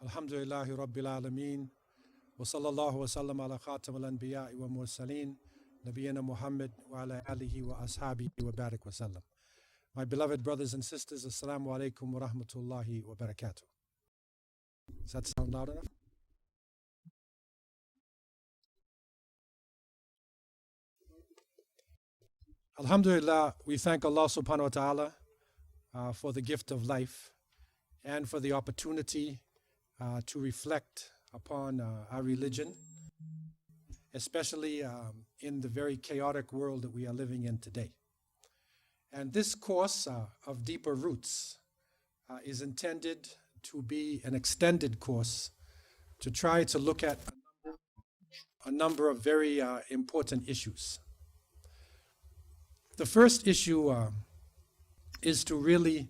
Alhamdulillahi Rabbil Alameen. Wa sallallahu wa sallam ala khatam al-anbiya'i wa mursaleen. Nabiyyina Muhammad wa ala alihi wa ashabihi wa barik wa sallam. My beloved brothers and sisters, Assalamu alaikum wa rahmatullahi wa barakatuh. Does that sound loud enough? Alhamdulillah, we thank Allah subhanahu wa ta'ala for the gift of life and for the opportunity to reflect upon our religion, especially in the very chaotic world that we are living in today. And this course of Deeper Roots is intended to be an extended course to try to look at a number of very important issues. The first issue is to really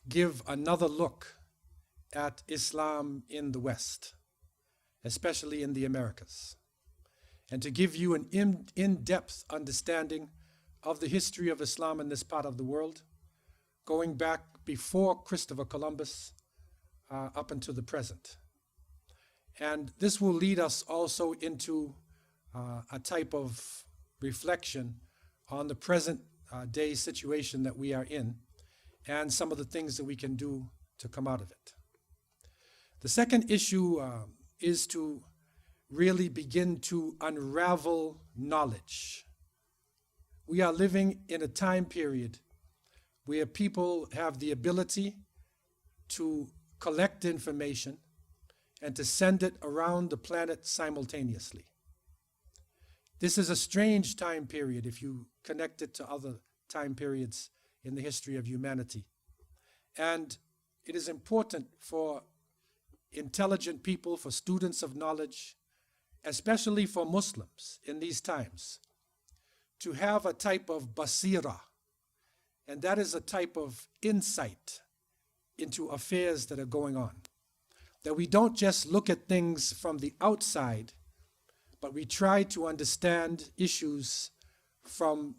give another look at Islam in the West, especially in the Americas, and to give you an in-depth understanding of the history of Islam in this part of the world, going back before Christopher Columbus up until the present. And this will lead us also into a type of reflection on the present day situation that we are in and some of the things that we can do to come out of it. The second issue is to really begin to unravel knowledge. We are living in a time period where people have the ability to collect information and to send it around the planet simultaneously. This is a strange time period if you connect it to other time periods in the history of humanity. And it is important for intelligent people, for students of knowledge, especially for Muslims in these times, to have a type of basira, and that is a type of insight into affairs that are going on. That we don't just look at things from the outside, but we try to understand issues from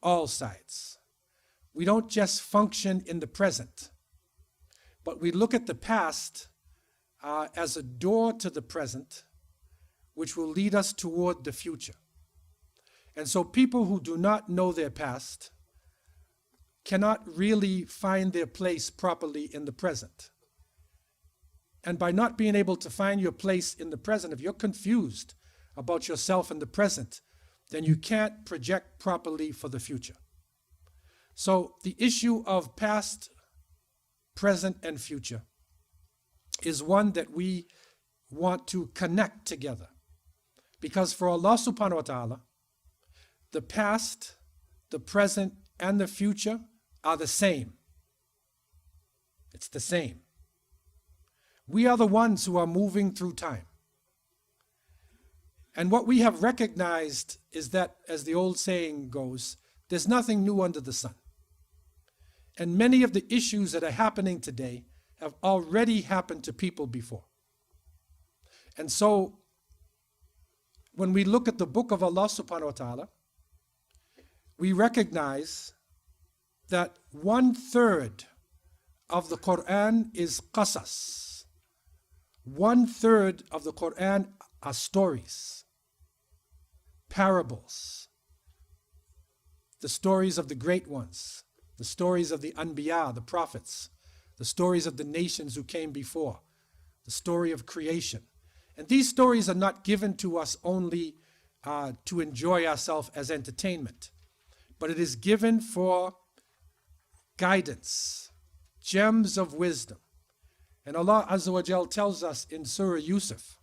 all sides. We don't just function in the present, but we look at the past as a door to the present, which will lead us toward the future. And so people who do not know their past cannot really find their place properly in the present. And by not being able to find your place in the present, if you're confused about yourself in the present, then you can't project properly for the future. So the issue of past, present, and future is one that we want to connect together. Because for Allah subhanahu wa ta'ala, the past, the present, and the future are the same. It's the same. We are the ones who are moving through time. And what we have recognized is that, as the old saying goes, there's nothing new under the sun. And many of the issues that are happening today have already happened to people before. And so, when we look at the book of Allah subhanahu wa ta'ala, we recognize that 1/3 of the Quran is qasas. 1/3 of the Quran are stories, parables, the stories of the great ones, the stories of the anbiya, the prophets, the stories of the nations who came before, the story of creation. And these stories are not given to us only to enjoy ourselves as entertainment, but it is given for guidance, gems of wisdom. And Allah Azza wa Jal tells us in Surah Yusuf,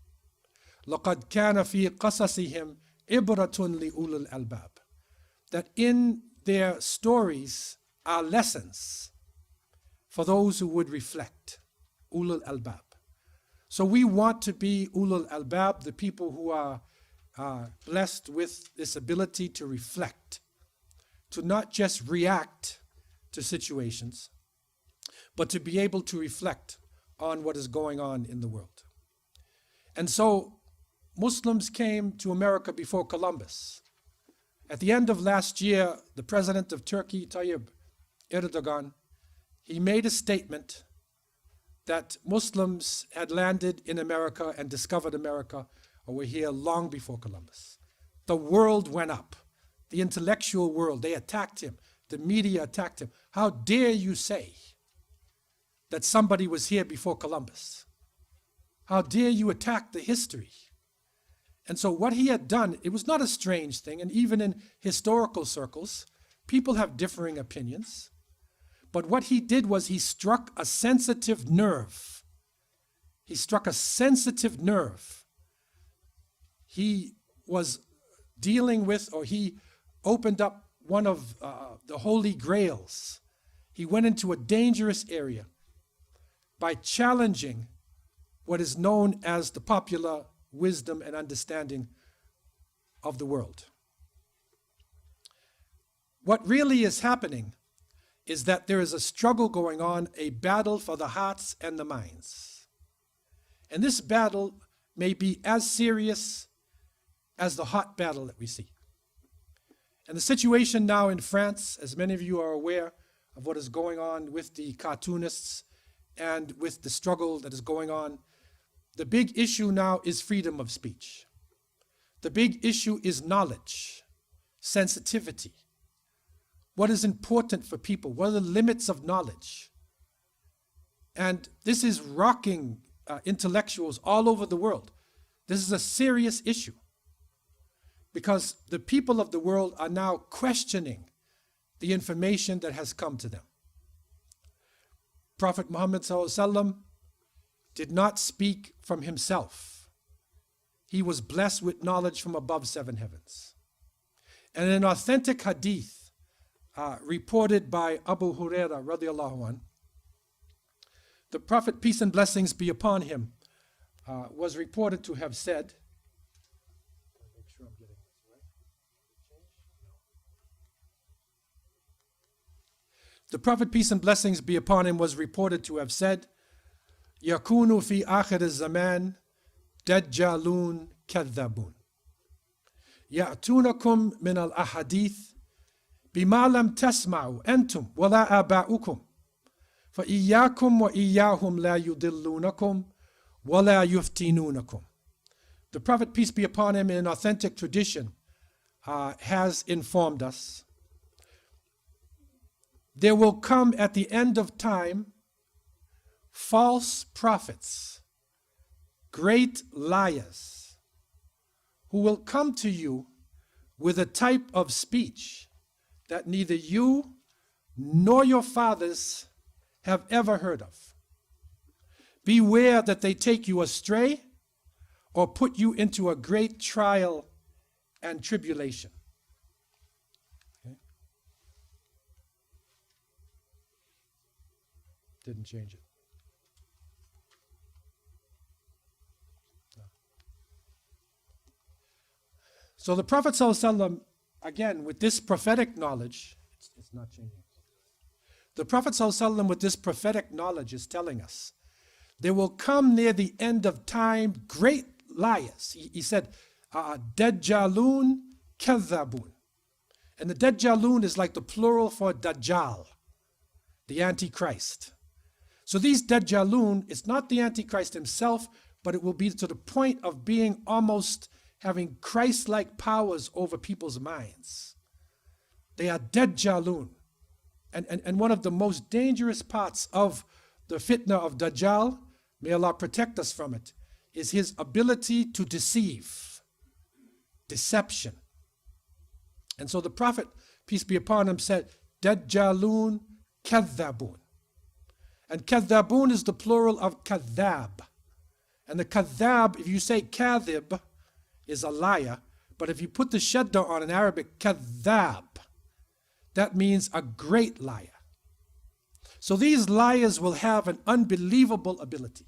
لَقَدْ كَانَ فِي قَصَصِهِمْ إِبْرَةٌ لِأُولِي الْأَلْبَابِ, that in their stories are lessons for those who would reflect, ulul albab. So we want to be ulul albab, the people who are blessed with this ability to reflect, to not just react to situations, but to be able to reflect on what is going on in the world. And so Muslims came to America before Columbus. At the end of last year, the president of Turkey, Tayyip Erdogan, he made a statement that Muslims had landed in America and discovered America or were here long before Columbus. The world went up. The intellectual world, they attacked him. The media attacked him. How dare you say that somebody was here before Columbus? How dare you attack the history? And so what he had done, it was not a strange thing, and even in historical circles, people have differing opinions. But what he did was he struck a sensitive nerve. He struck a sensitive nerve. He was dealing with, or he opened up one of the holy grails. He went into a dangerous area by challenging what is known as the popular wisdom and understanding of the world. What really is happening is that there is a struggle going on, a battle for the hearts and the minds. And this battle may be as serious as the hot battle that we see. And the situation now in France, as many of you are aware of what is going on with the cartoonists and with the struggle that is going on, the big issue now is freedom of speech. The big issue is knowledge, sensitivity. What is important for people? What are the limits of knowledge? And this is rocking intellectuals all over the world. This is a serious issue because the people of the world are now questioning the information that has come to them. Prophet Muhammad ﷺ did not speak from himself. He was blessed with knowledge from above 7 heavens. And an authentic hadith reported by Abu Huraira radiallahu anh, the Prophet, peace and blessings be upon him, was reported to have said, the Prophet, peace and blessings be upon him, was reported to have said, يَكُونُ فِي آخِرِ الزَّمَانِ دَجَّالُونَ كَذَّبُونَ يَأْتُونَكُمْ مِنَ الْأَحَادِيثِ بِمَا لَمْ تَسْمَعُوا أَنْتُمْ وَلَا آبَاؤُكُمْ فَإِيَّاكُمْ وَإِيَّاهُمْ لَا يُضِلُّونَكُمْ وَلَا يُفْتِنُونَكُمْ. The Prophet, peace be upon him, in an authentic tradition, has informed us, there will come at the end of time false prophets, great liars, who will come to you with a type of speech that neither you nor your fathers have ever heard of. Beware that they take you astray or put you into a great trial and tribulation. Okay. Didn't change it. No. So the Prophet ﷺ, again, with this prophetic knowledge, it's not changing. The Prophet ﷺ, with this prophetic knowledge, is telling us there will come near the end of time great liars. He said, Dajjalun Kadhabun. And the Dajjalun is like the plural for Dajjal, the Antichrist. So these Dajjalun, it's not the Antichrist himself, but it will be to the point of being almost having Christ-like powers over people's minds. They are Dajjalun. And one of the most dangerous parts of the fitna of Dajjal, may Allah protect us from it, is his ability to deceive, deception. And so the Prophet, peace be upon him, said, Dajjalun Kadhabun. And Kadhabun is the plural of Kadhab. And the Kadhab, if you say Kadhib, is a liar. But if you put the shadda on in Arabic, Kadhab, that means a great liar. So these liars will have an unbelievable ability.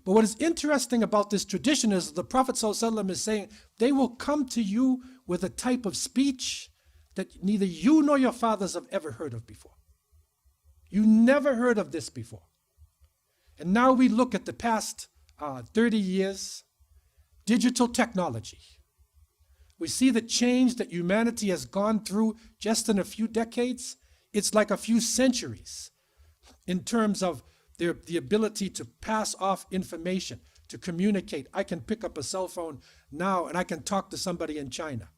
But what is interesting about this tradition is the Prophet ﷺ is saying they will come to you with a type of speech that neither you nor your fathers have ever heard of before. You never heard of this before. And now we look at the past 30 years, digital technology. We see the change that humanity has gone through just in a few decades. It's like a few centuries in terms of the ability to pass off information, to communicate. I can pick up a cell phone now and I can talk to somebody in China.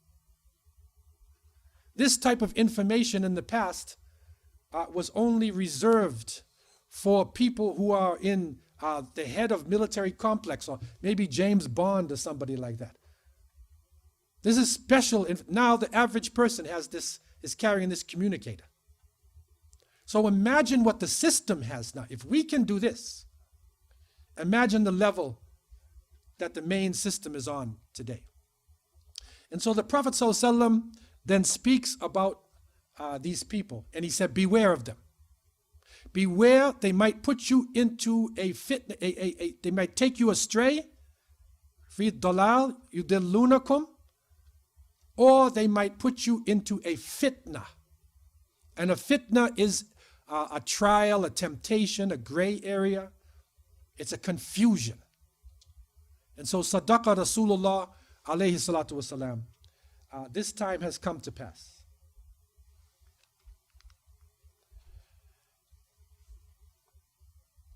This type of information in the past was only reserved for people who are in the head of military complex, or maybe James Bond or somebody like that. This is special. Now the average person is carrying this communicator. So imagine what the system has now. If we can do this, imagine the level that the main system is on today. And so the Prophet ﷺ then speaks about these people, and he said, beware of them. Beware, they might put you into they might take you astray, fi dalal yudillunakum, or they might put you into a fitna. And a fitna is a trial, a temptation, a gray area. It's a confusion. And so Sadaqa Rasulullah alayhi salatu wasalam, this time has come to pass.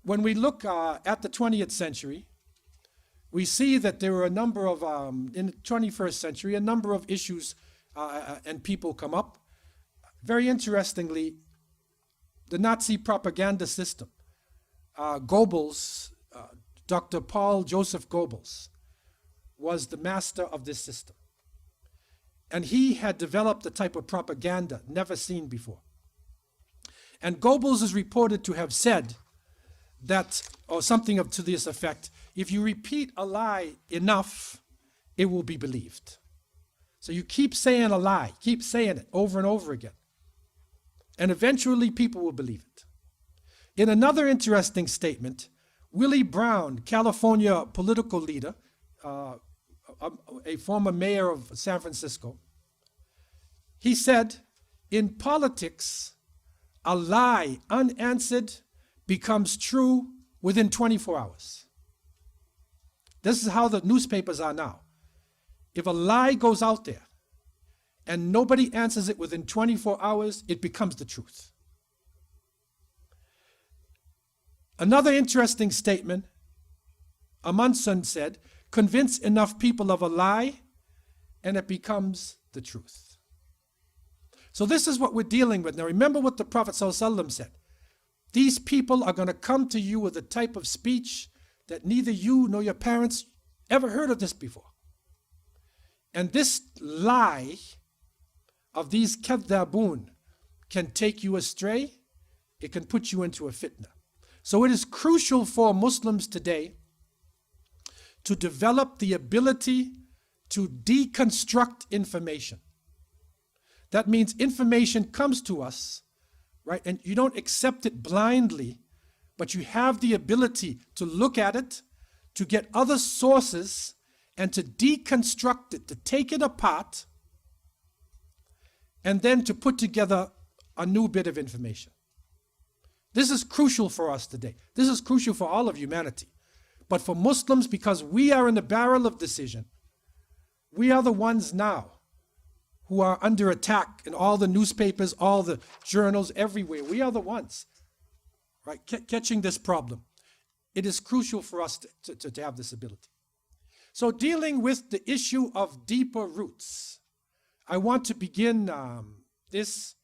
When we look at the 20th century, we see that there were a number of, in the 21st century, a number of issues and people come up. Very interestingly, the Nazi propaganda system, Goebbels, Dr. Paul Joseph Goebbels, was the master of this system. And he had developed a type of propaganda never seen before. And Goebbels is reported to have said that, or something to this effect, if you repeat a lie enough, it will be believed. So you keep saying a lie, keep saying it over and over again, and eventually people will believe it. In another interesting statement, Willie Brown, California political leader, a former mayor of San Francisco, he said, in politics, a lie unanswered becomes true within 24 hours. This is how the newspapers are now. If a lie goes out there and nobody answers it within 24 hours, it becomes the truth. Another interesting statement, Amundsen said, convince enough people of a lie and it becomes the truth. So this is what we're dealing with. Now remember what the Prophet ﷺ said. These people are going to come to you with a type of speech that neither you nor your parents ever heard of this before. And this lie of these kadhabun can take you astray. It can put you into a fitna. So it is crucial for Muslims today to develop the ability to deconstruct information. That means information comes to us, right? And you don't accept it blindly, but you have the ability to look at it, to get other sources, and to deconstruct it, to take it apart, and then to put together a new bit of information. This is crucial for us today. This is crucial for all of humanity. But for Muslims, because we are in the barrel of decision, we are the ones now who are under attack in all the newspapers, all the journals, everywhere. We are the ones, right, catching this problem. It is crucial for us to have this ability. So dealing with the issue of deeper roots, I want to begin this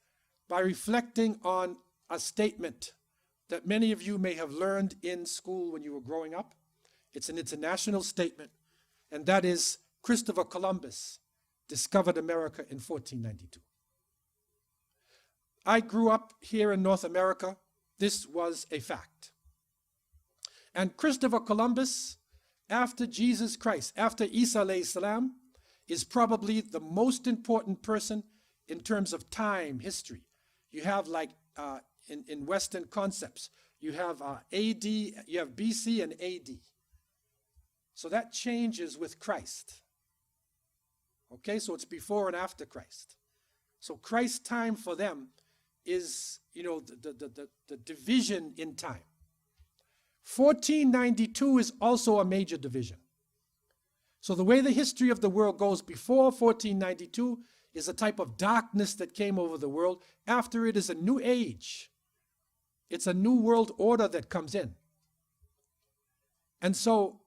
by reflecting on a statement that many of you may have learned in school when you were growing up. It's an international statement, and that is Christopher Columbus discovered America in 1492. I grew up here in North America. This was a fact. And Christopher Columbus, after Jesus Christ, after Isa alayhi salam, is probably the most important person in terms of time, history. You have like in Western concepts, you have AD, you have BC and AD. So that changes with Christ. Okay, so it's before and after Christ. So Christ's time for them is, the division in time. 1492 is also a major division. So the way the history of the world goes, before 1492 is a type of darkness that came over the world. After it is a new age, It's a new world order that comes in. And so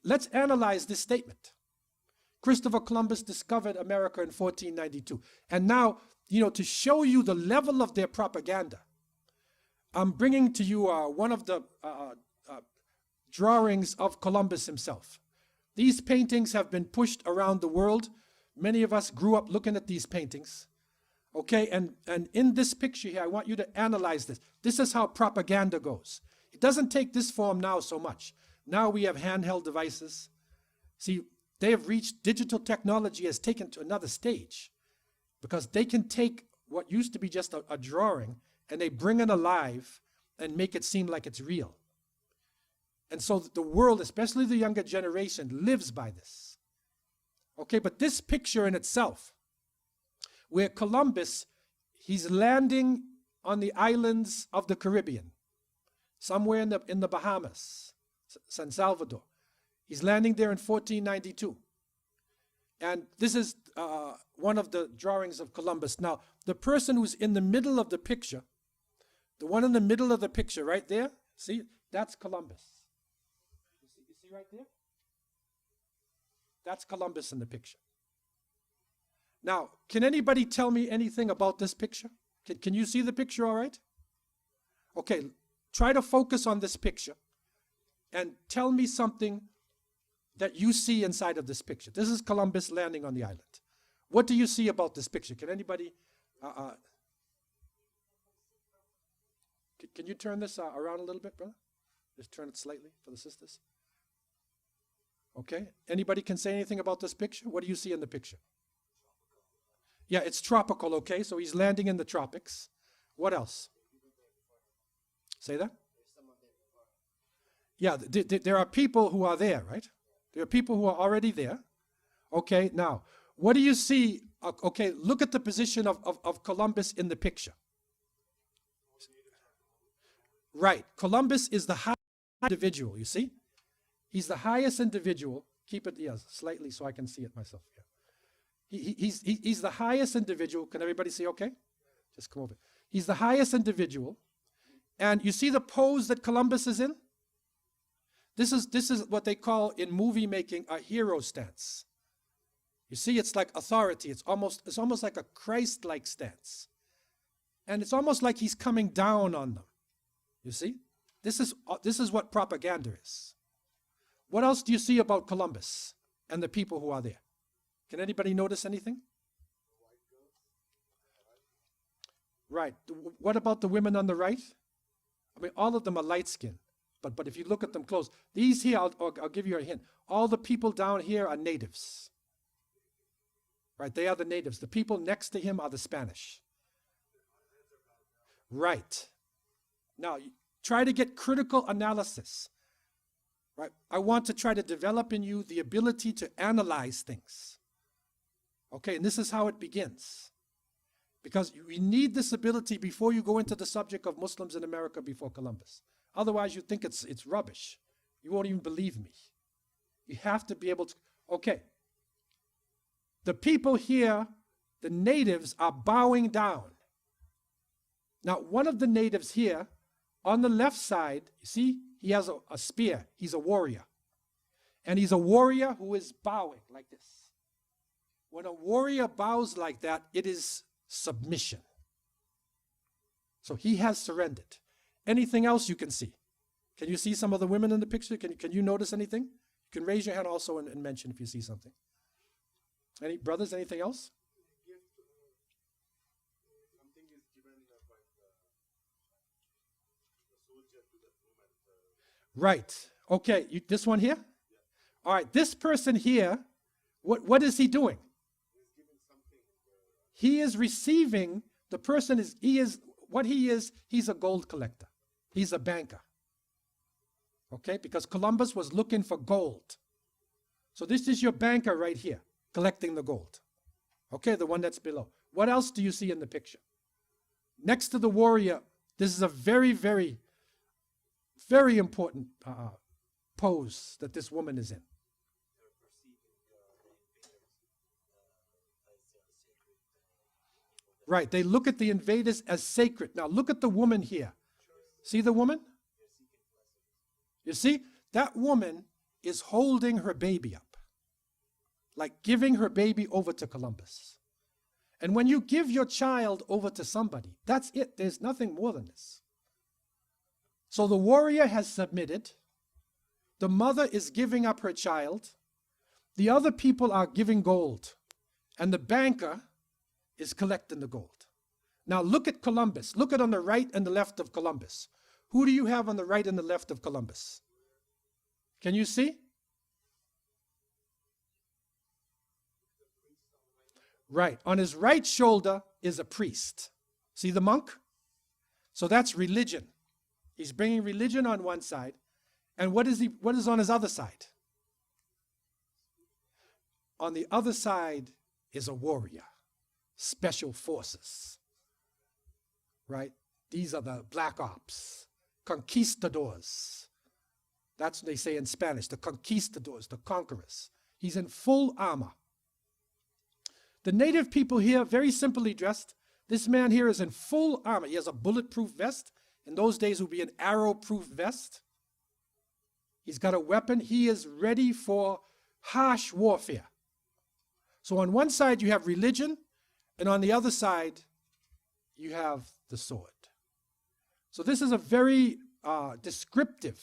let's analyze this statement. Christopher Columbus discovered America in 1492. And now, to show you the level of their propaganda, I'm bringing to you one of the drawings of Columbus himself. These paintings have been pushed around the world. Many of us grew up looking at these paintings. Okay, and in this picture here, I want you to analyze this. This is how propaganda goes. It doesn't take this form now so much. Now we have handheld devices. See, they have reached, digital technology has taken to another stage, because they can take what used to be just a drawing and they bring it alive and make it seem like it's real. And so the world, especially the younger generation, lives by this. Okay, but this picture in itself, where Columbus, he's landing on the islands of the Caribbean, somewhere in the Bahamas, San Salvador. He's landing there in 1492. And this is one of the drawings of Columbus. Now, the person who's in the middle of the picture, the one in the middle of the picture right there, see, that's Columbus. You see right there? That's Columbus in the picture. Now, can anybody tell me anything about this picture? Can you see the picture all right? Okay, try to focus on this picture and tell me something that you see inside of this picture. This is Columbus landing on the island. What do you see about this picture? Can anybody, can you turn this around a little bit, brother? Just turn it slightly for the sisters. Okay, anybody can say anything about this picture? What do you see in the picture? Yeah, it's tropical, okay, so he's landing in the tropics. What else? Say that? Yeah, there are people who are there, right? There are people who are already there. Okay, now, what do you see? Okay, look at the position of Columbus in the picture. Right, Columbus is the highest individual, you see? He's the highest individual. Keep it, yes, slightly so I can see it myself. Yeah. He's the highest individual. Can everybody see okay? Just come over. He's the highest individual. And you see the pose that Columbus is in? This is what they call in movie making a hero stance. You see, it's like authority. It's almost like a Christ-like stance. And it's almost like he's coming down on them. You see? This is what propaganda is. What else do you see about Columbus and the people who are there? Can anybody notice anything? Right. What about the women on the right? I mean, all of them are light-skinned. But if you look at them close, these here, I'll give you a hint. All the people down here are natives. Right, they are the natives. The people next to him are the Spanish. Right. Now, try to get critical analysis. Right. I want to try to develop in you the ability to analyze things. Okay, and this is how it begins. Because you need this ability before you go into the subject of Muslims in America before Columbus. Otherwise, you think it's rubbish. You won't even believe me. You have to be able to, okay. The people here, the natives, are bowing down. Now, one of the natives here, on the left side, you see, he has a spear. He's a warrior. And he's a warrior who is bowing like this. When a warrior bows like that, it is submission. So he has surrendered. Anything else you can see? Can you see some of the women in the picture? Can you notice anything? You can raise your hand also and mention if you see something. Any brothers, anything else? Something is given by the soldier to the woman. Right. Okay, this one here? Yeah. All right, this person here, what is he doing? He's giving something. He is receiving, the person is, he's a gold collector. He's a banker. Okay, because Columbus was looking for gold. So this is your banker right here, collecting the gold. Okay, the one that's below. What else do you see in the picture? Next to the warrior, this is a very, very, very important pose that this woman is in. Right, they look at the invaders as sacred. Now look at the woman here. See the woman? You see, that woman is holding her baby up, like giving her baby over to Columbus. And when you give your child over to somebody, that's it. There's nothing more than this. So the warrior has submitted. The mother is giving up her child. The other people are giving gold. And the banker is collecting the gold. Now look at Columbus. Look at on the right and the left of Columbus. Who do you have on the right and the left of Columbus? Can you see? Right. On his right shoulder is a priest. See the monk? So that's religion. He's bringing religion on one side. And what is on his other side? On the other side is a warrior. Special forces. Right? These are the black ops. Conquistadors. That's what they say in Spanish. The conquistadors, the conquerors. He's in full armor. The native people here, very simply dressed. This man here is in full armor. He has a bulletproof vest. In those days, it would be an arrow-proof vest. He's got a weapon. He is ready for harsh warfare. So on one side, you have religion, and on the other side, you have the sword. So this is a very descriptive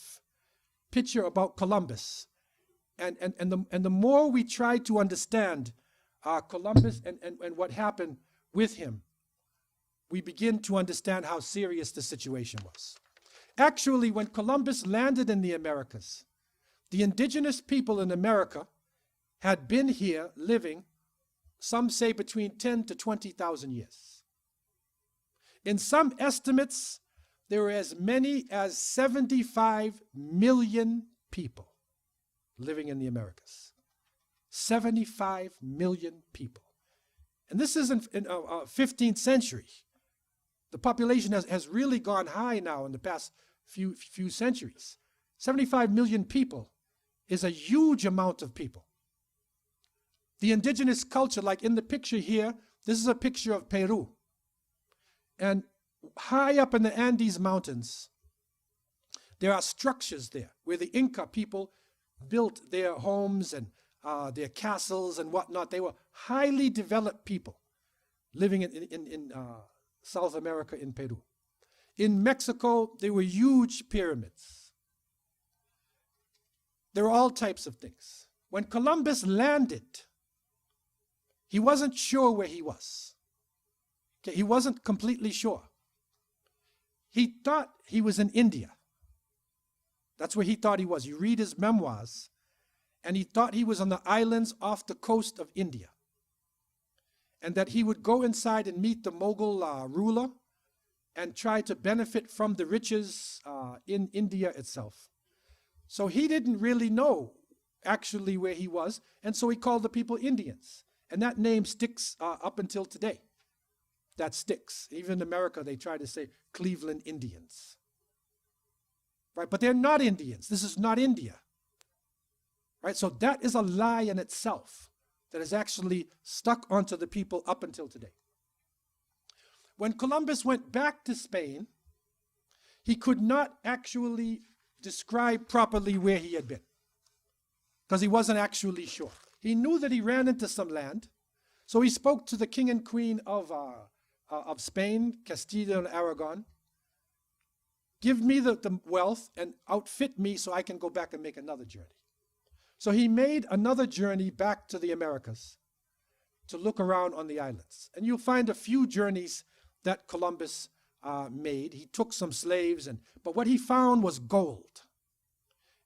picture about Columbus. And the more we try to understand Columbus and what happened with him, we begin to understand how serious the situation was. Actually, when Columbus landed in the Americas, the indigenous people in America had been here living, some say between 10 to 20,000 years. In some estimates, there were as many as 75 million people living in the Americas. 75 million people. And this is in 15th century. The population has really gone high now in the past few centuries. 75 million people is a huge amount of people. The indigenous culture, like in the picture here, this is a picture of Peru. And high up in the Andes Mountains, there are structures there where the Inca people built their homes and their castles and whatnot. They were highly developed people living in South America, in Peru. In Mexico, there were huge pyramids. There were all types of things. When Columbus landed, he wasn't sure where he was. Okay, he wasn't completely sure. He thought he was in India. That's where he thought he was. You read his memoirs, and he thought he was on the islands off the coast of India. And that he would go inside and meet the Mughal ruler and try to benefit from the riches in India itself. So he didn't really know actually where he was, and so he called the people Indians. And that name sticks up until today. That sticks. Even in America, they try to say Cleveland Indians. Right? But they're not Indians. This is not India. Right? So that is a lie in itself that is actually stuck onto the people up until today. When Columbus went back to Spain, he could not actually describe properly where he had been because he wasn't actually sure. He knew that he ran into some land, so he spoke to the king and queen of Spain, Castile and Aragon. Give me the wealth and outfit me so I can go back and make another journey. So he made another journey back to the Americas to look around on the islands. And you'll find a few journeys that Columbus made. He took some slaves, but what he found was gold.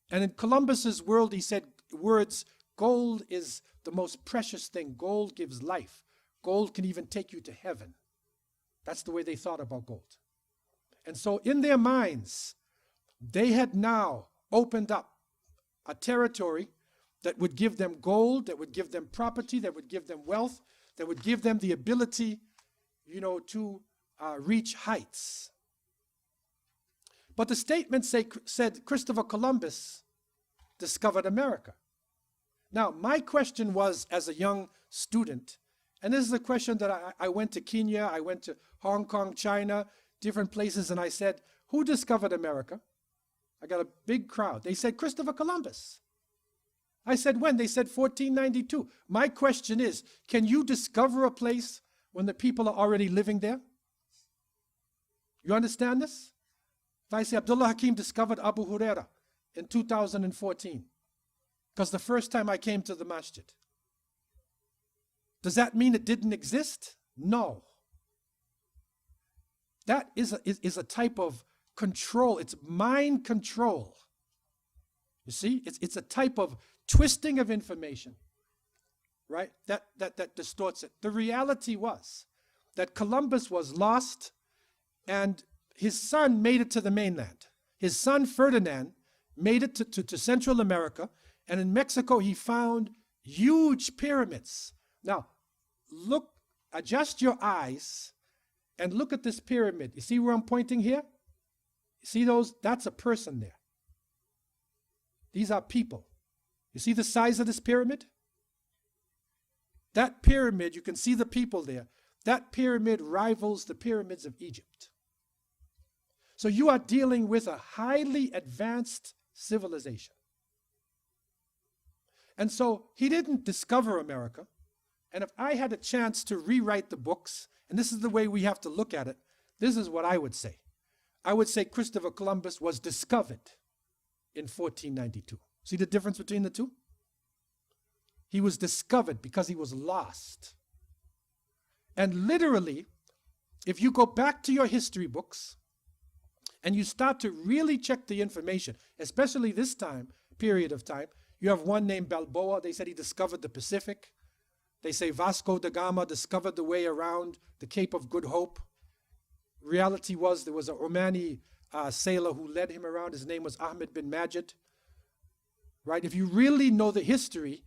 And in Columbus's world, he said words, gold is the most precious thing. Gold gives life. Gold can even take you to heaven. That's the way they thought about gold. And so in their minds, they had now opened up a territory that would give them gold, that would give them property, that would give them wealth, that would give them the ability, to reach heights. But the statement said Christopher Columbus discovered America. Now, my question was, as a young student, and this is a question that I went to Kenya, I went to Hong Kong, China, different places, and I said, Who discovered America? I got a big crowd. They said Christopher Columbus. I said, when? They said 1492. My question is, can you discover a place when the people are already living there? You understand this? If I say Abdullah Hakim discovered Abu Huraira in 2014, because the first time I came to the masjid, does that mean it didn't exist? No. That is a type of control. It's mind control. You see, it's a type of twisting of information, right? That distorts it. The reality was that Columbus was lost and his son made it to the mainland. His son Ferdinand made it to Central America, and in Mexico he found huge pyramids. Now, look, adjust your eyes and look at this pyramid. You see where I'm pointing here? You see those? That's a person there. These are people. You see the size of this pyramid? That pyramid, you can see the people there. That pyramid rivals the pyramids of Egypt. So you are dealing with a highly advanced civilization. And so he didn't discover America. And if I had a chance to rewrite the books, and this is the way we have to look at it, this is what I would say. I would say Christopher Columbus was discovered in 1492. See the difference between the two? He was discovered because he was lost. And literally, if you go back to your history books and you start to really check the information, especially this period of time, you have one named Balboa. They said he discovered the Pacific. They say Vasco da Gama discovered the way around the Cape of Good Hope. Reality was there was a Omani sailor who led him around. His name was Ahmed bin Majid. Right? If you really know the history,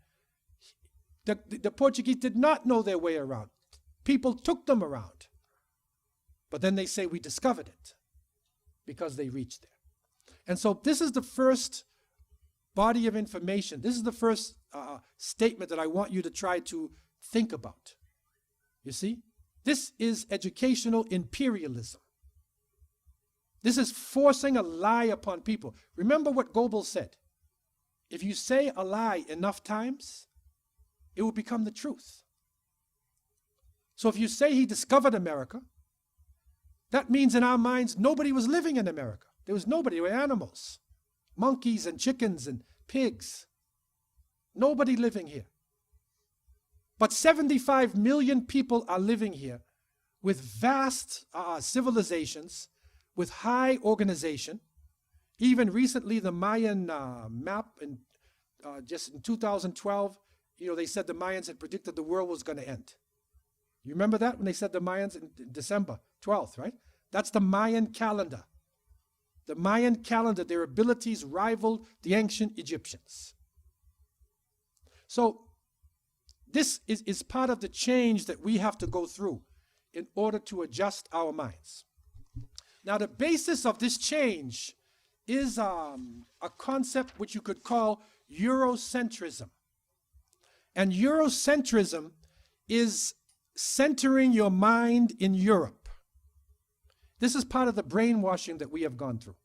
the Portuguese did not know their way around. People took them around. But then they say we discovered it because they reached there. And so this is the first body of information. This is the first statement that I want you to try to think about. You see? This is educational imperialism. This is forcing a lie upon people. Remember what Goebbels said. If you say a lie enough times, it will become the truth. So if you say he discovered America, that means in our minds nobody was living in America. There was nobody. There were animals, monkeys and chickens and pigs. Nobody living here. But 75 million people are living here with vast civilizations, with high organization. Even recently, the Mayan map, just in 2012, they said the Mayans had predicted the world was going to end. You remember that when they said the Mayans in December 12th, right? That's the Mayan calendar. The Mayan calendar, their abilities rivaled the ancient Egyptians. So this is part of the change that we have to go through in order to adjust our minds. Now, the basis of this change is a concept which you could call Eurocentrism. And Eurocentrism is centering your mind in Europe. This is part of the brainwashing that we have gone through.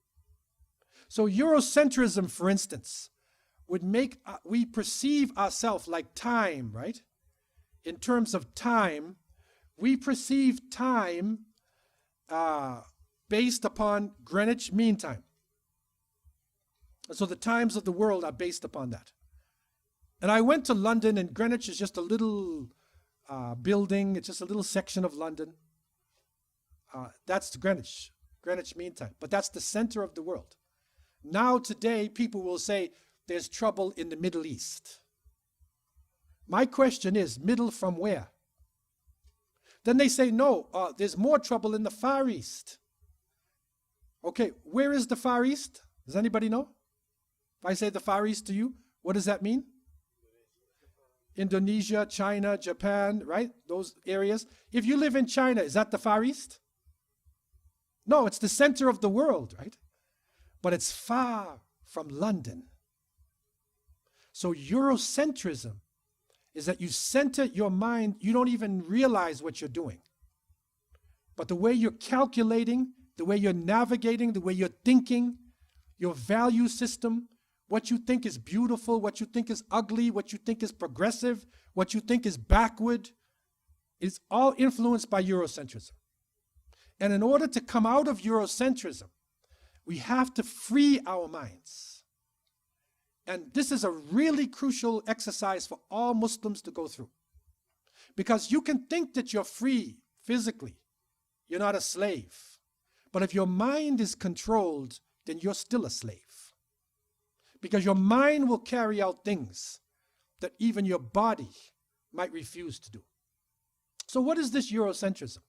So Eurocentrism, for instance, would make we perceive ourselves like time, right? In terms of time, we perceive time based upon Greenwich Mean Time. So the times of the world are based upon that. And I went to London, and Greenwich is just a little building. It's just a little section of London. That's Greenwich Mean Time. But that's the center of the world. Now today, people will say there's trouble in the Middle East. My question is, middle from where? Then they say, no, there's more trouble in the Far East. Okay, where is the Far East? Does anybody know? If I say the Far East to you, what does that mean? Indonesia, China, Japan, right? Those areas. If you live in China, is that the Far East? No, it's the center of the world, right? But it's far from London. So Eurocentrism is that you center your mind, you don't even realize what you're doing. But the way you're calculating the way you're navigating, the way you're thinking, your value system, what you think is beautiful, what you think is ugly, what you think is progressive, what you think is backward, is all influenced by Eurocentrism. And in order to come out of Eurocentrism, we have to free our minds. And this is a really crucial exercise for all Muslims to go through. Because you can think that you're free physically, you're not a slave. But if your mind is controlled, then you're still a slave. Because your mind will carry out things that even your body might refuse to do. So what is this Eurocentrism?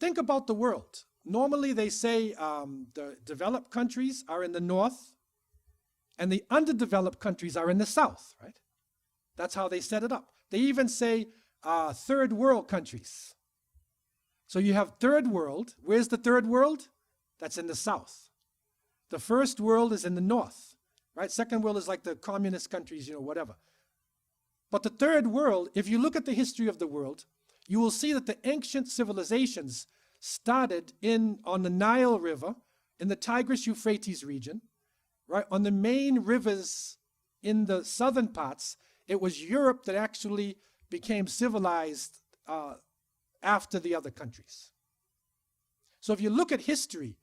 Think about the world. Normally they say the developed countries are in the north and the underdeveloped countries are in the south, right? That's how they set it up. They even say third world countries. So you have third world. Where's the third world? That's in the south. The first world is in the north, right? Second world is like the communist countries, whatever. But the third world, if you look at the history of the world, you will see that the ancient civilizations started on the Nile River, in the Tigris-Euphrates region, right? On the main rivers in the southern parts. It was Europe that actually became civilized after the other countries. So if you look at history,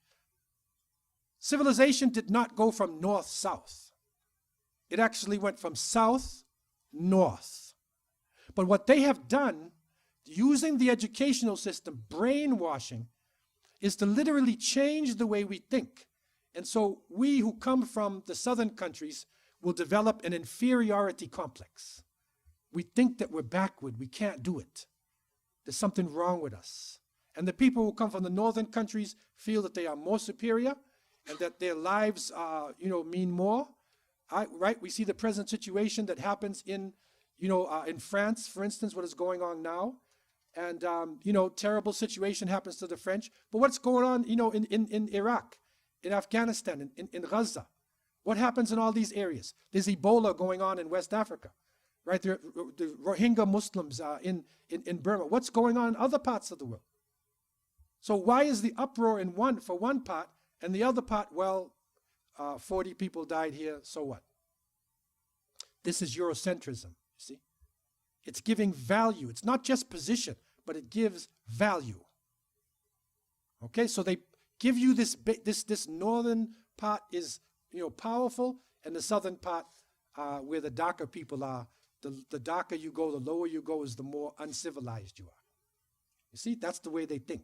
civilization did not go from north-south. It actually went from south-north. But what they have done, using the educational system, brainwashing, is to literally change the way we think. And so we who come from the southern countries will develop an inferiority complex. We think that we're backward, we can't do it. There's something wrong with us. And the people who come from the northern countries feel that they are more superior and that their lives, mean more. Right? We see the present situation that happens in France, for instance, what is going on now. And, terrible situation happens to the French. But what's going on, in Iraq, in Afghanistan, in Gaza? What happens in all these areas? There's Ebola going on in West Africa, right? The Rohingya Muslims in Burma. What's going on in other parts of the world? So why is the uproar for one part, and the other part, 40 people died here, so what? This is Eurocentrism, you see? It's giving value. It's not just position, but it gives value. Okay, so they give you this northern part is powerful, and the southern part, where the darker people are, the darker you go, the lower you go, is the more uncivilized you are. You see, that's the way they think.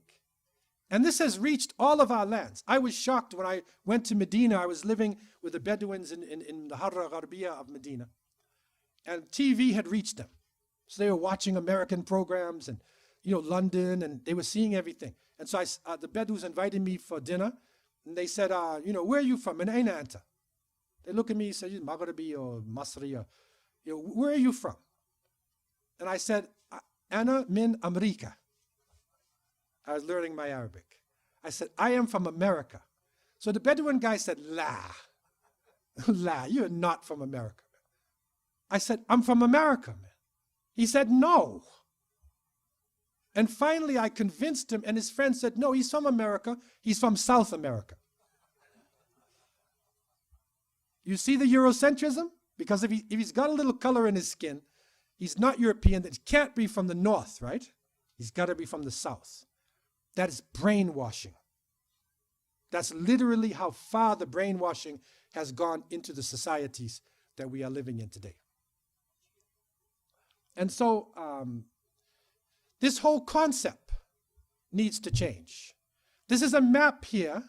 And this has reached all of our lands. I was shocked when I went to Medina. I was living with the Bedouins in the Harra Gharbiya of Medina. And TV had reached them. So they were watching American programs and, London, and they were seeing everything. And so the Bedouins invited me for dinner. And they said, where are you from? And Aina Anta. They look at me and say, Maghribi or Masri, or, where are you from? And I said, Ana min America. I was learning my Arabic. I said, I am from America. So the Bedouin guy said, La, you're not from America. I said, I'm from America, man. He said, no. And finally I convinced him, and his friend said, no, he's from America. He's from South America. You see the Eurocentrism? Because if he's got a little color in his skin, he's not European. That can't be from the north, right? He's got to be from the south. That is brainwashing. That's literally how far the brainwashing has gone into the societies that we are living in today. And so this whole concept needs to change. This is a map here,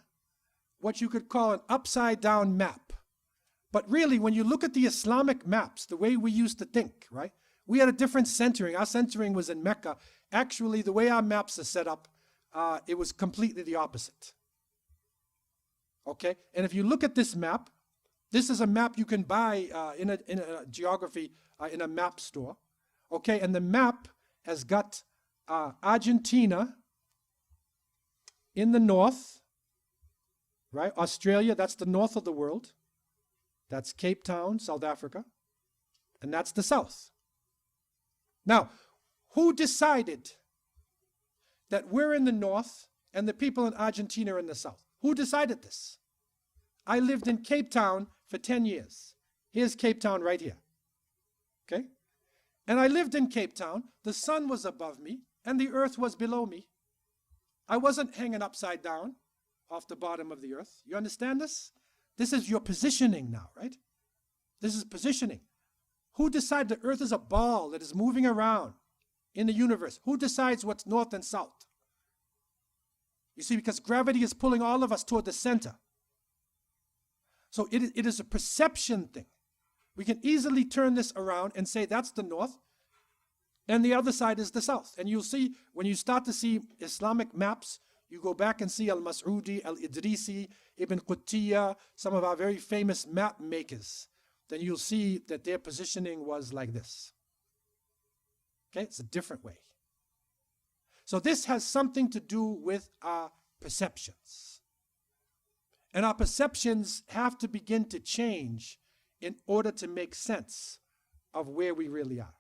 what you could call an upside down map. But really, when you look at the Islamic maps, the way we used to think, right? We had a different centering. Our centering was in Mecca. Actually, the way our maps are set up, it was completely the opposite. Okay? And if you look at this map, this is a map you can buy in a geography, in a map store. Okay? And the map has got Argentina in the north, right? Australia, that's the north of the world. That's Cape Town, South Africa. And that's the south. Now, who decided that we're in the north and the people in Argentina are in the south. Who decided this? I lived in Cape Town for 10 years. Here's Cape Town right here. Okay? And I lived in Cape Town. The sun was above me and the earth was below me. I wasn't hanging upside down off the bottom of the earth. You understand this? This is your positioning now, right? This is positioning. Who decides the earth is a ball that is moving around in the universe? Who decides what's north and south? You see, because gravity is pulling all of us toward the center. So it is a perception thing. We can easily turn this around and say that's the north and the other side is the south. And you'll see, when you start to see Islamic maps, you go back and see Al-Mas'udi, Al-Idrisi, Ibn Qutiyya, some of our very famous map makers, then you'll see that their positioning was like this. Okay, it's a different way. So this has something to do with our perceptions. And our perceptions have to begin to change in order to make sense of where we really are.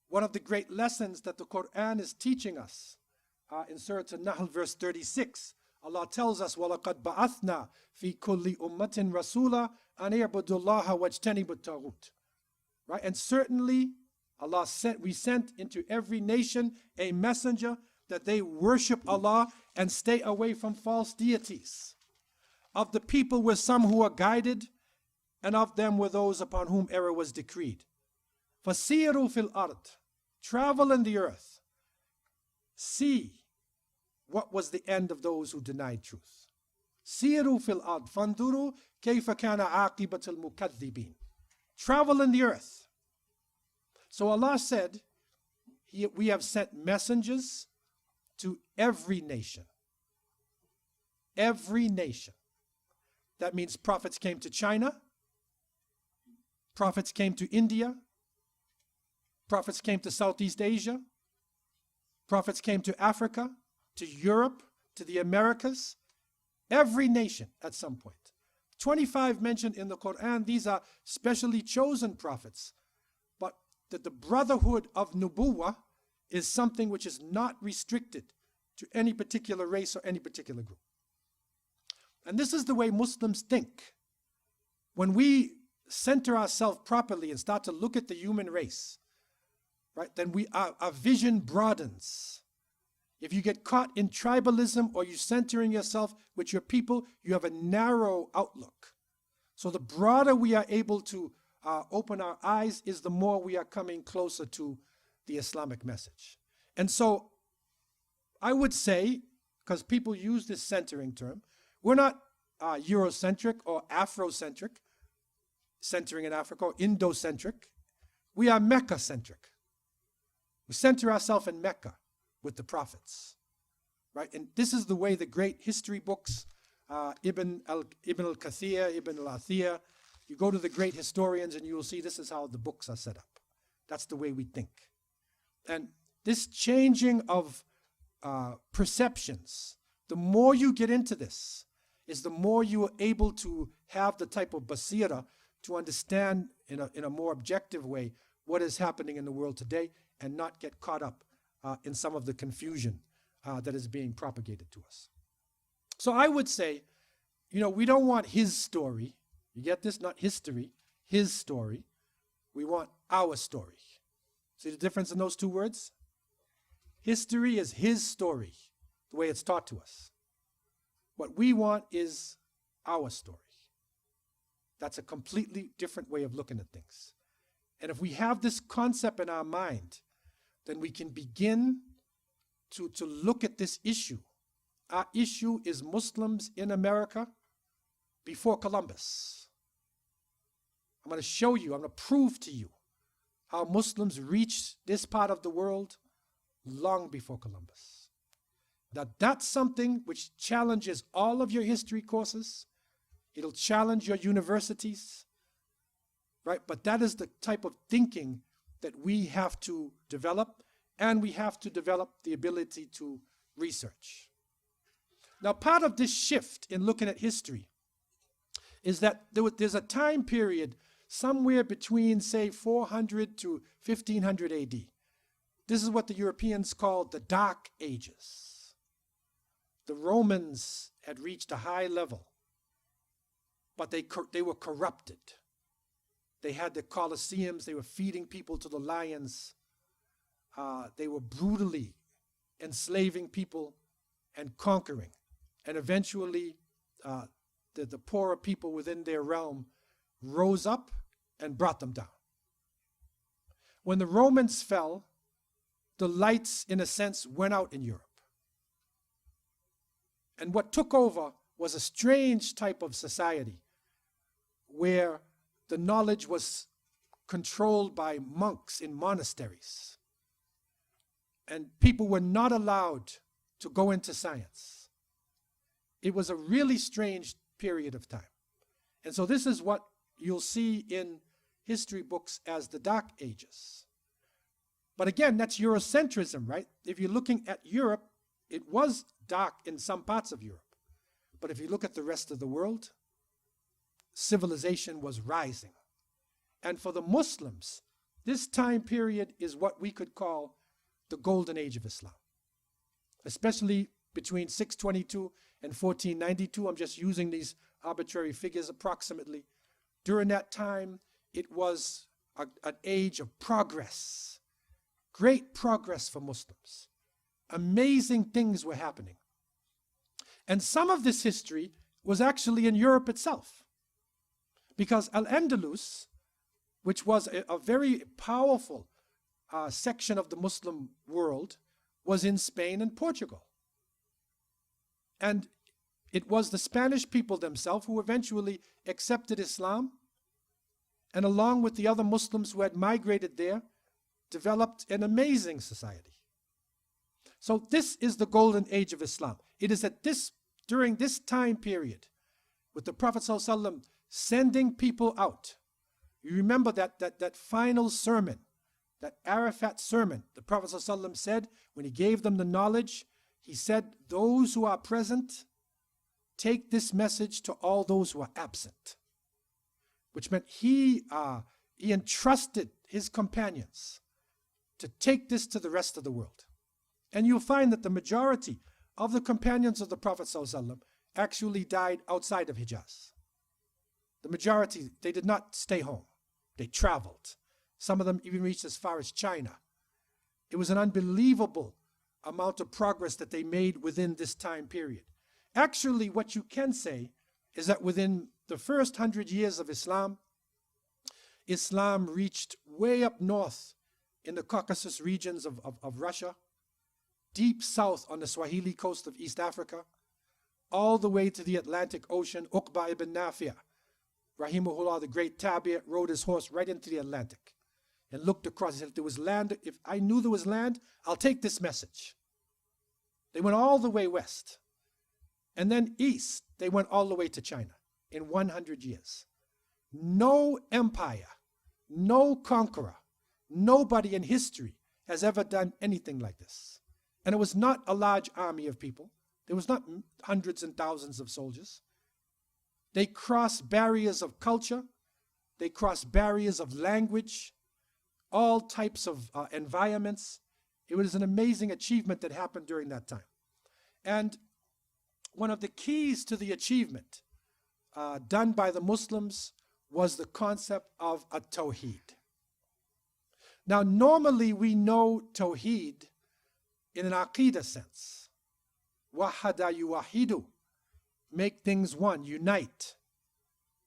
One of the great lessons that the Quran is teaching us in Surah An-Nahl verse 36, Allah tells us, وَلَقَدْ بَعَثْنَا فِي كُلِّ أُمَّةٍ رَسُولًا أَنْ يَعْبُدُوا اللَّهَ وَاجْتَنِبُوا الطَّاغُوتَ. Right? And certainly we sent into every nation a messenger that they worship Allah and stay away from false deities. Of the people were some who were guided, and of them were those upon whom error was decreed. فَسِيرُوا فِي الْأَرْضِ. Travel in the earth. See what was the end of those who denied truth. سِيرُوا فِي الْأَرْضِ فَانْظُرُوا كَيْفَ كَانَ عَاقِبَةُ الْمُكَذِّبِينَ. Travel in the earth. So Allah said, we have sent messengers to every nation. Every nation. That means prophets came to China, prophets came to India, prophets came to Southeast Asia, prophets came to Africa, to Europe, to the Americas. Every nation at some point. 25 mentioned in the Quran, these are specially chosen prophets. But that the brotherhood of Nubuwwah is something which is not restricted to any particular race or any particular group. And this is the way Muslims think. When we center ourselves properly and start to look at the human race, right, then our vision broadens. If you get caught in tribalism or you centering yourself with your people, you have a narrow outlook. So the broader we are able to open our eyes is the more we are coming closer to the Islamic message. And so I would say, because people use this centering term, we're not Eurocentric or Afrocentric, centering in Africa, or Indocentric. We are Mecca-centric. We center ourselves in Mecca with the prophets, right? And this is the way the great history books, Ibn al-Kathir, Ibn al-Athir, you go to the great historians and you will see this is how the books are set up. That's the way we think. And this changing of perceptions, the more you get into this, is the more you are able to have the type of basira to understand in a more objective way what is happening in the world today and not get caught up in some of the confusion that is being propagated to us. So I would say, we don't want his story. You get this? Not history, his story. We want our story. See the difference in those two words? History is his story, the way it's taught to us. What we want is our story. That's a completely different way of looking at things. And if we have this concept in our mind, then we can begin to look at this issue. Our issue is Muslims in America before Columbus. I'm going to show you, I'm going to prove to you how Muslims reached this part of the world long before Columbus. Now that's something which challenges all of your history courses. It'll challenge your universities, right? But that is the type of thinking that we have to develop, and we have to develop the ability to research. Now, part of this shift in looking at history is that there's a time period somewhere between, say, 400 to 1500 AD. This is what the Europeans called the Dark Ages. the Romans had reached a high level, but they were corrupted. They had the Colosseums, they were feeding people to the lions. They were brutally enslaving people and conquering. And eventually, the poorer people within their realm rose up and brought them down. When the Romans fell, the lights, in a sense, went out in Europe. And what took over was a strange type of society where the knowledge was controlled by monks in monasteries. And people were not allowed to go into science. It was a really strange period of time. And so this is what you'll see in history books as the Dark Ages. But again, that's Eurocentrism, right? If you're looking at Europe, it was dark in some parts of Europe. But if you look at the rest of the world, civilization was rising. And for the Muslims, this time period is what we could call the golden age of Islam, especially between 622 and 1492. I'm just using these arbitrary figures approximately. During that time, it was an age of progress, great progress for Muslims. Amazing things were happening. And some of this history was actually in Europe itself, because Al-Andalus, which was a very powerful section of the Muslim world, was in Spain and Portugal. And it was the Spanish people themselves who eventually accepted Islam, and along with the other Muslims who had migrated there, developed an amazing society. So this is the golden age of Islam. It is during this time period, with the Prophet ﷺ sending people out. You remember that final sermon, that Arafat sermon, the Prophet ﷺ said, when he gave them the knowledge, he said, those who are present, take this message to all those who are absent. Which meant he entrusted his companions to take this to the rest of the world. And you'll find that the majority of the companions of the Prophet ﷺ actually died outside of Hijaz. The majority, they did not stay home. They traveled. Some of them even reached as far as China. It was an unbelievable amount of progress that they made within this time period. Actually, what you can say is that within the first 100 years of Islam, Islam reached way up north in the Caucasus regions of Russia, deep south on the Swahili coast of East Africa, all the way to the Atlantic Ocean. Uqba ibn Nafi', rahimahullah, the great tabi'at, rode his horse right into the Atlantic and looked across. He said, if there was land, if I knew there was land, I'll take this message. They went all the way west. And then east, they went all the way to China in 100 years. No empire, no conqueror, nobody in history has ever done anything like this. And it was not a large army of people. There was not hundreds and thousands of soldiers. They crossed barriers of culture. They crossed barriers of language, all types of environments. It was an amazing achievement that happened during that time. And one of the keys to the achievement done by the Muslims was the concept of a tawheed. Now, normally we know tawheed in an aqidah sense. Wahada yuwahidu, make things one, unite,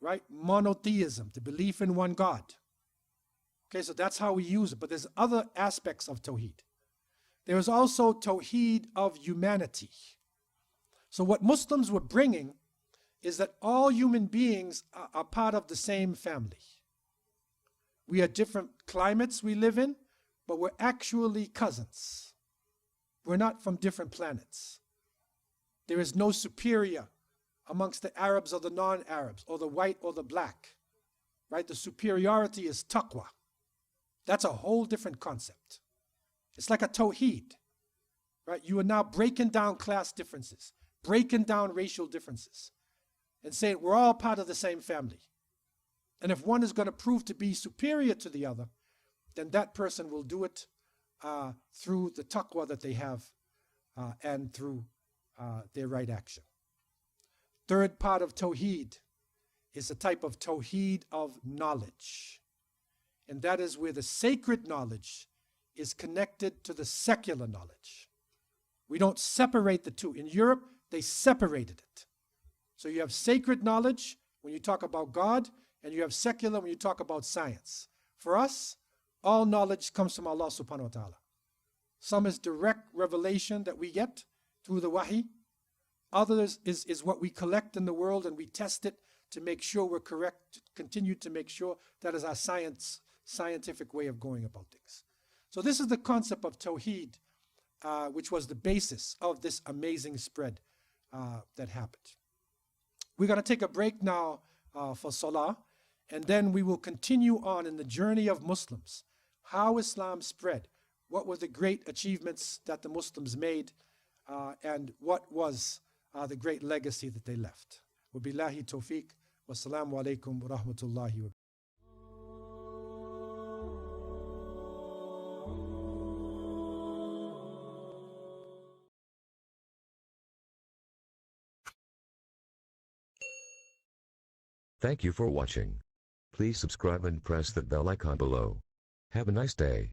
right? Monotheism, the belief in one God. Okay, so that's how we use it, but there's other aspects of tawheed. There is also tawheed of humanity. So what Muslims were bringing is that all human beings are part of the same family. We are different climates we live in, but we're actually cousins. We're not from different planets. There is no superior amongst the Arabs or the non-Arabs, or the white or the black, right? The superiority is taqwa. That's a whole different concept. It's like a tawheed, right? You are now breaking down class differences, breaking down racial differences, and saying we're all part of the same family. And if one is going to prove to be superior to the other, then that person will do it through the taqwa that they have and through their right action. Third part of Tawheed is a type of Tawheed of knowledge. And that is where the sacred knowledge is connected to the secular knowledge. We don't separate the two. In Europe, they separated it. So you have sacred knowledge when you talk about God, and you have secular when you talk about science. For us, all knowledge comes from Allah subhanahu wa ta'ala. Some is direct revelation that we get through the wahi. Others is what we collect in the world and we test it to make sure we're correct, continue to make sure that is our scientific way of going about things. So this is the concept of Tawheed, which was the basis of this amazing spread that happened. We're going to take a break now for Salah, and then we will continue on in the journey of Muslims, how Islam spread, what were the great achievements that the Muslims made, and what was the great legacy that they left. Wabillahi tawfiq, wassalamu alaikum wa rahmatullahi wa barakatuh. Thank you for watching. Please subscribe and press the bell icon below. Have a nice day.